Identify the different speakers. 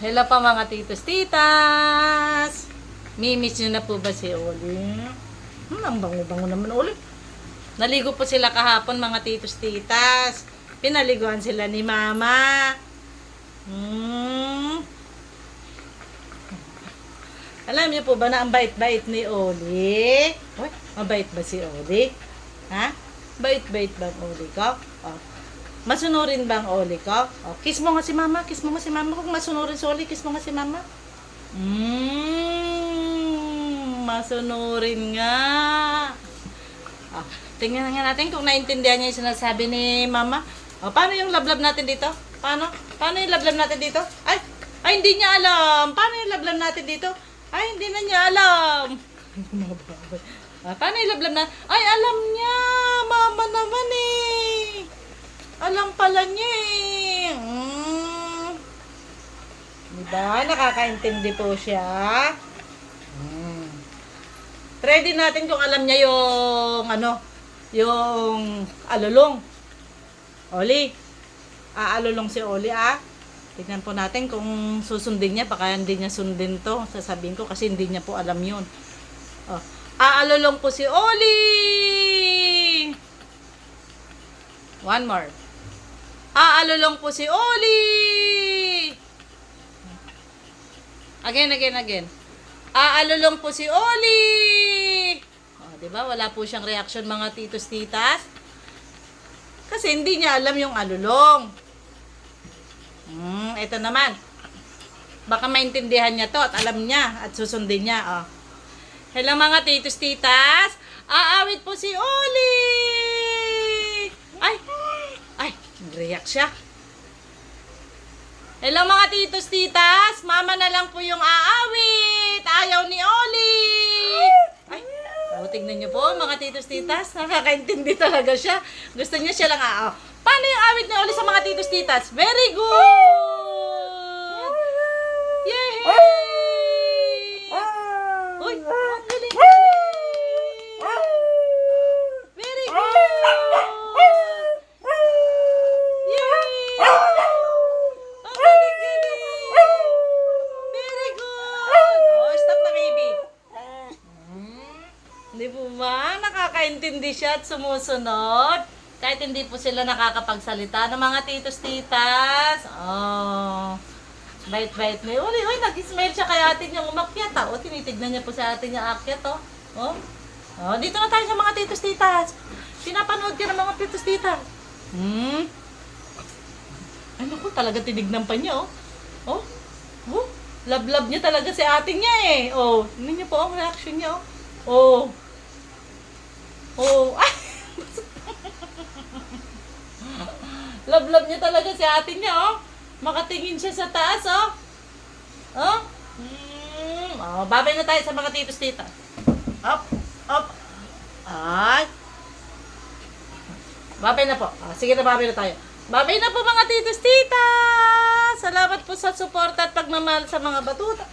Speaker 1: Hello pa mga titos, titas! Mimiss nyo na po ba si Oli? Ang bango-bango naman Oli. Naligo po sila kahapon mga titos, titas. Pinaliguan sila ni Mama. Alam niyo po ba na ang bait-bait ni Oli? Uy, mabait ba si Oli? Ha? Bait-bait ba ang Oli ko? Oh. Masunurin ba ang Oli ko? Oh, kiss mo nga si Mama, kiss mo nga si Mama. Kung masunurin si Oli, kiss mo nga si Mama. Masunurin nga. Oh, tingnan nga natin kung naintindihan niya yung sinasabi ni Mama. Oh, paano yung lablab natin dito? Paano? Paano yung lablab natin dito? Ay, hindi niya alam. Paano yung lablab natin dito? Ay, hindi na niya alam. Paano yung lablab na? Ay, alam niya. Mama naman eh. Alam pala niya eh. Diba? Nakakaintindi po siya. Ready natin kung alam niya yung yung alulong. Oli. Alulong si Oli Tignan po natin kung susundin niya. Baka hindi niya sundin to. Sasabihin ko kasi hindi niya po alam yun. Oh. Alulong po si Oli. One more. Alulong po si Oli. Again. Alulong po si Oli. Oh, 'di ba? Wala po siyang reaction mga titos titas. Kasi hindi niya alam yung alulong. Ito naman. Baka maintindihan niya to at alam niya at susundin niya. Oh. Hello mga titos titas. Aawit po si Oli. Ay, nag-react siya. Hello mga titos titas. Mama na lang po yung aawit. Ayaw ni Oli. Ay, tignan niyo po mga titos titas. Nakakaintindi talaga siya. Gusto niya siya lang Paano yung awit ni Oli sa mga titos titas? Very good! Yay! Uy, ang galing! Very good! Yay! Ang galing! Very good! Oh, stop na baby. Hindi po ba? Nakakaintindi siya at sumusunod. Kahit hindi po sila nakakapagsalita ng mga titos titas. Oh. Bait-bait ni Oli. Uy, nag-smile siya kay ate niya umakyat. O, tinitignan niya po sa ate niya akyat. Oh, dito na tayo sa mga titos titas. Pinapanood ka ng mga titos titas. Ano ko, talaga tinignan pa niya. Love niya talaga si ate niya eh. Oh, hindi niyo po ang reaction niya. Love niya talaga si ate niya, Makatingin siya sa taas, babay na tayo sa mga titos tita. Up. Ay. Babay na po. Sige na, babay na tayo. Babay na po mga titos tita. Salamat po sa suporta at pagmamahal sa mga batuta.